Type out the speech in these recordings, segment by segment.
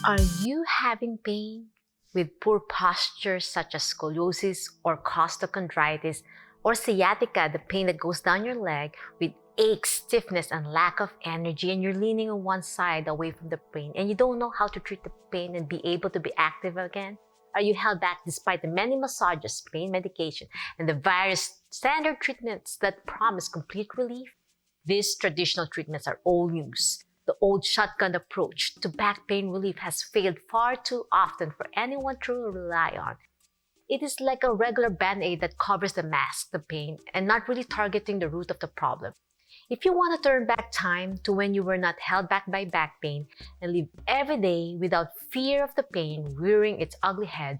Are you having pain with poor posture such as scoliosis or costochondritis, or sciatica, the pain that goes down your leg, with aches, stiffness, and lack of energy, and you're leaning on one side away from the pain and you don't know how to treat the pain and be able to be active again? Are you held back despite the many massages, pain medication, and the various standard treatments that promise complete relief? These traditional treatments are old news. The old shotgun approach to back pain relief has failed far too often for anyone to rely on. It is like a regular band-aid that covers the mask, the pain, and not really targeting the root of the problem. If you want to turn back time to when you were not held back by back pain and live every day without fear of the pain rearing its ugly head,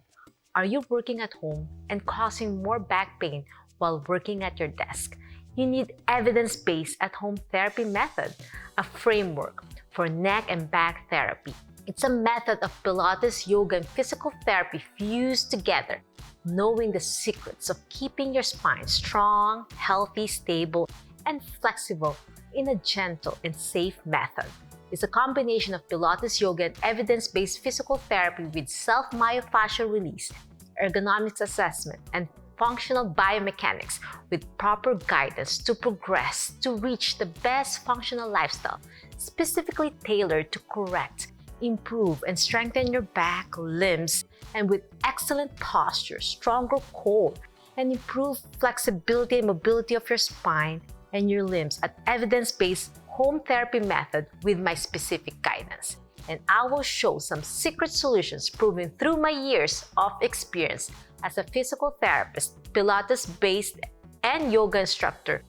are you working at home and causing more back pain while working at your desk? You need evidence-based at-home therapy method, a framework for neck and back therapy. It's a method of Pilates, yoga, and physical therapy fused together, knowing the secrets of keeping your spine strong, healthy, stable, and flexible in a gentle and safe method. It's a combination of Pilates, yoga, and evidence-based physical therapy with self-myofascial release, ergonomics assessment, and functional biomechanics with proper guidance to progress to reach the best functional lifestyle, specifically tailored to correct, improve, and strengthen your back, limbs, and with excellent posture, stronger core, and improve flexibility and mobility of your spine and your limbs at evidence-based home therapy method with my specific guidance. And I will show some secret solutions proven through my years of experience as a physical therapist, Pilates-based, and yoga instructor.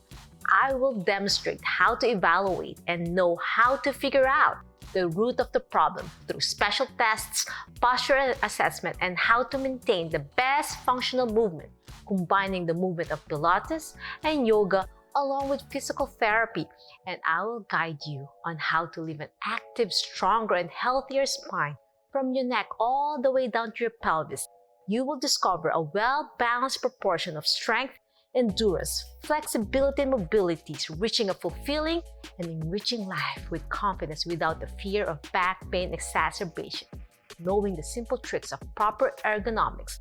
I will demonstrate how to evaluate and know how to figure out the root of the problem through special tests, postural assessment, and how to maintain the best functional movement, combining the movement of Pilates and yoga along with physical therapy. And I will guide you on how to live an active, stronger, and healthier spine from your neck all the way down to your pelvis. You will discover a well-balanced proportion of strength, endurance, flexibility, and mobility, reaching a fulfilling and enriching life with confidence without the fear of back pain exacerbation, knowing the simple tricks of proper ergonomics,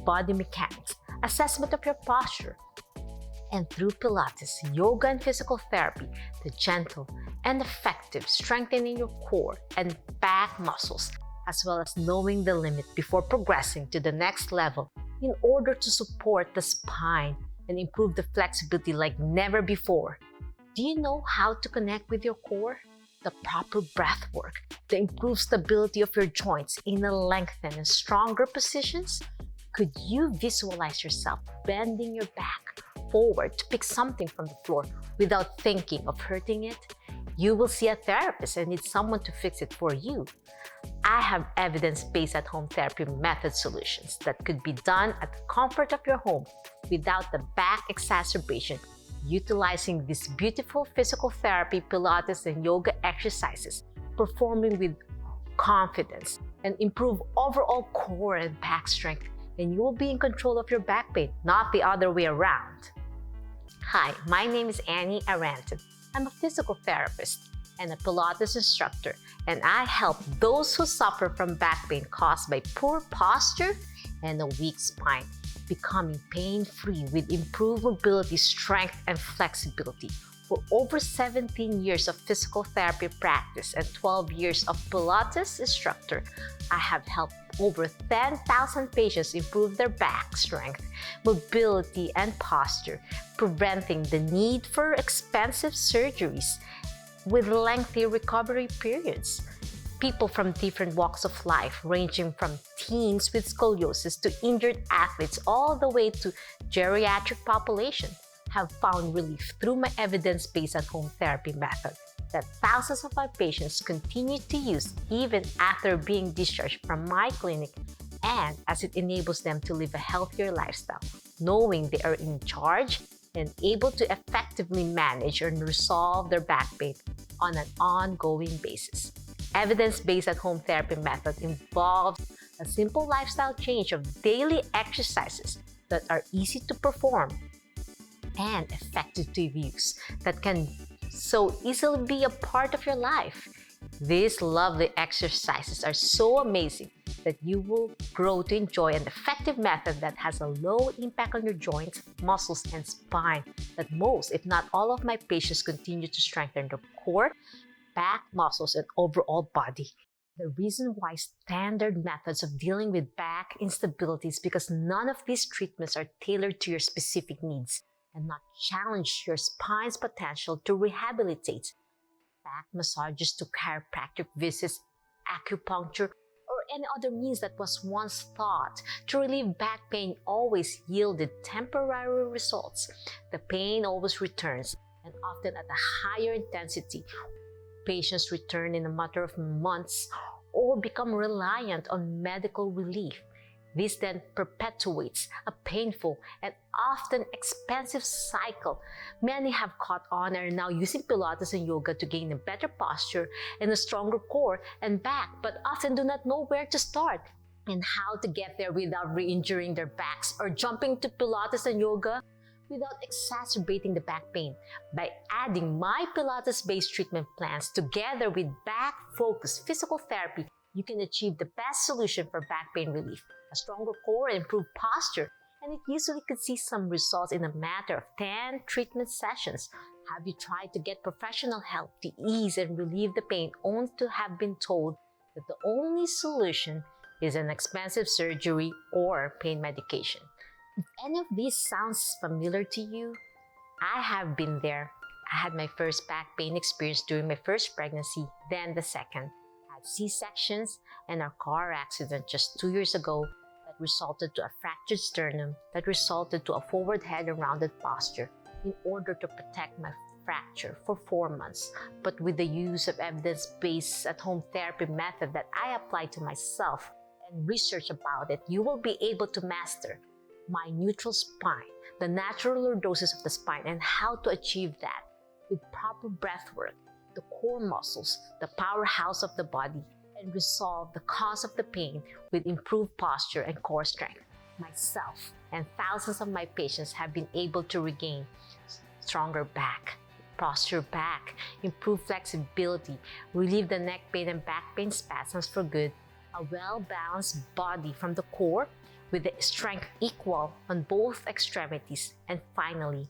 body mechanics, assessment of your posture, and through Pilates, yoga, and physical therapy, the gentle and effective strengthening your core and back muscles, as well as knowing the limit before progressing to the next level in order to support the spine and improve the flexibility like never before. Do you know how to connect with your core? The proper breath work, the improved stability of your joints in a lengthened and stronger positions? Could you visualize yourself bending your back forward to pick something from the floor without thinking of hurting it? You will see a therapist and need someone to fix it for you. I have evidence-based at-home therapy method solutions that could be done at the comfort of your home without the back exacerbation, utilizing these beautiful physical therapy, Pilates, and yoga exercises, performing with confidence, and improve overall core and back strength, and you will be in control of your back pain, not the other way around. Hi, my name is Annie Aranton. I'm a physical therapist and a Pilates instructor, and I help those who suffer from back pain caused by poor posture and a weak spine, becoming pain-free with improved mobility, strength, and flexibility. For over 17 years of physical therapy practice and 12 years of Pilates instructor, I have helped over 10,000 patients improve their back strength, mobility, and posture, preventing the need for expensive surgeries with lengthy recovery periods. People from different walks of life, ranging from teens with scoliosis to injured athletes all the way to geriatric population, have found relief through my evidence-based at-home therapy method that thousands of my patients continue to use even after being discharged from my clinic, and as it enables them to live a healthier lifestyle, knowing they are in charge and able to effectively manage and resolve their back pain on an ongoing basis. Evidence-based at-home therapy method involves a simple lifestyle change of daily exercises that are easy to perform and effective to use that can so easily be a part of your life. These lovely exercises are so amazing that you will grow to enjoy an effective method that has a low impact on your joints, muscles, and spine that most, if not all of my patients continue to strengthen their core, back, muscles, and overall body. The reason why standard methods of dealing with back instability is because none of these treatments are tailored to your specific needs and not challenge your spine's potential to rehabilitate. Back massages to chiropractic visits, acupuncture, or any other means that was once thought to relieve back pain always yielded temporary results. The pain always returns, and often at a higher intensity. Patients return in a matter of months or become reliant on medical relief. This then perpetuates a painful and often expensive cycle. Many have caught on and are now using Pilates and Yoga to gain a better posture and a stronger core and back, but often do not know where to start and how to get there without re-injuring their backs or jumping to Pilates and Yoga without exacerbating the back pain. By adding my Pilates-based treatment plans together with back-focused physical therapy, you can achieve the best solution for back pain relief, a stronger core and improved posture, and it usually could see some results in a matter of 10 treatment sessions. Have you tried to get professional help to ease and relieve the pain only to have been told that the only solution is an expensive surgery or pain medication? If any of these sounds familiar to you, I have been there. I had my first back pain experience during my first pregnancy, then the second. I had C-sections and a car accident just 2 years ago that resulted to a fractured sternum that resulted to a forward head and rounded posture in order to protect my fracture for 4 months. But with the use of evidence-based at-home therapy method that I applied to myself and research about it, you will be able to master my neutral spine, the natural lordosis of the spine, and how to achieve that with proper breath work, the core muscles, the powerhouse of the body, and resolve the cause of the pain with improved posture and core strength. Myself and thousands of my patients have been able to regain stronger back, posture back, improve flexibility, relieve the neck pain and back pain spasms for good, a well-balanced body from the core with the strength equal on both extremities, and finally,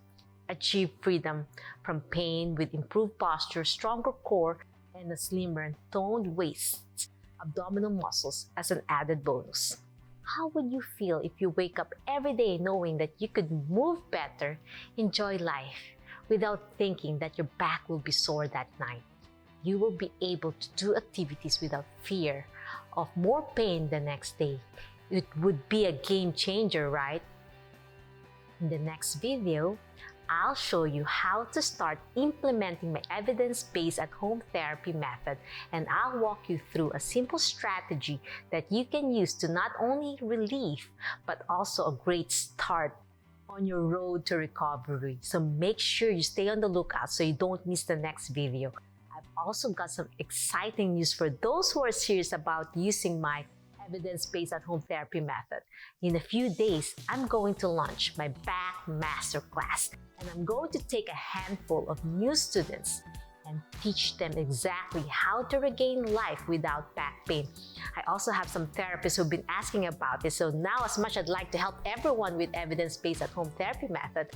achieve freedom from pain with improved posture, stronger core, and a slimmer and toned waist, abdominal muscles as an added bonus. How would you feel if you wake up every day knowing that you could move better, enjoy life, without thinking that your back will be sore that night? You will be able to do activities without fear of more pain the next day. It would be a game changer, right? In the next video, I'll show you how to start implementing my evidence-based at-home therapy method, and I'll walk you through a simple strategy that you can use to not only relieve, but also a great start on your road to recovery. So make sure you stay on the lookout so you don't miss the next video. I've also got some exciting news for those who are serious about using my evidence-based at-home therapy method. In a few days, I'm going to launch my back masterclass, and I'm going to take a handful of new students and teach them exactly how to regain life without back pain. I also have some therapists who've been asking about this, so now as much as I'd like to help everyone with evidence-based at-home therapy method,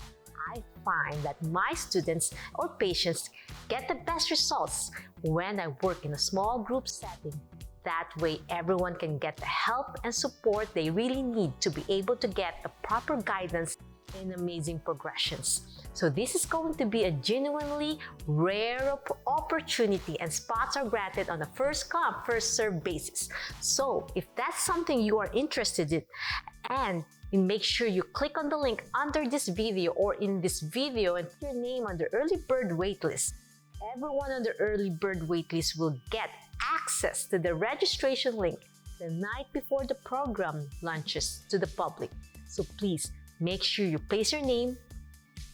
I find that my students or patients get the best results when I work in a small group setting. That way, everyone can get the help and support they really need to be able to get the proper guidance and amazing progressions. So this is going to be a genuinely rare opportunity, and spots are granted on a first-come, first-served basis. So if that's something you are interested in, and make sure you click on the link under this video or in this video and put your name on the early bird waitlist. Everyone on the early bird waitlist will get access to the registration link the night before the program launches to the public. So please make sure you place your name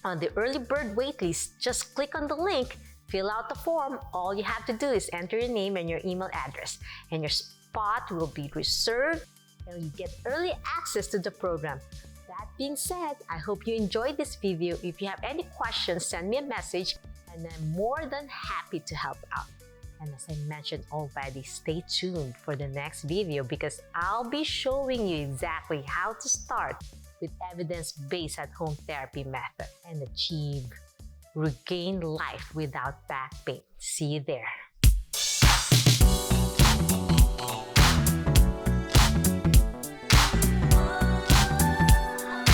on the early bird waitlist. Just click on the link, fill out the form. All you have to do is enter your name and your email address, and your spot will be reserved and you get early access to the program. That being said, I hope you enjoyed this video. If you have any questions, send me a message and I'm more than happy to help out. And as I mentioned already, stay tuned for the next video because I'll be showing you exactly how to start with evidence-based at-home therapy method and regain life without back pain. See you there.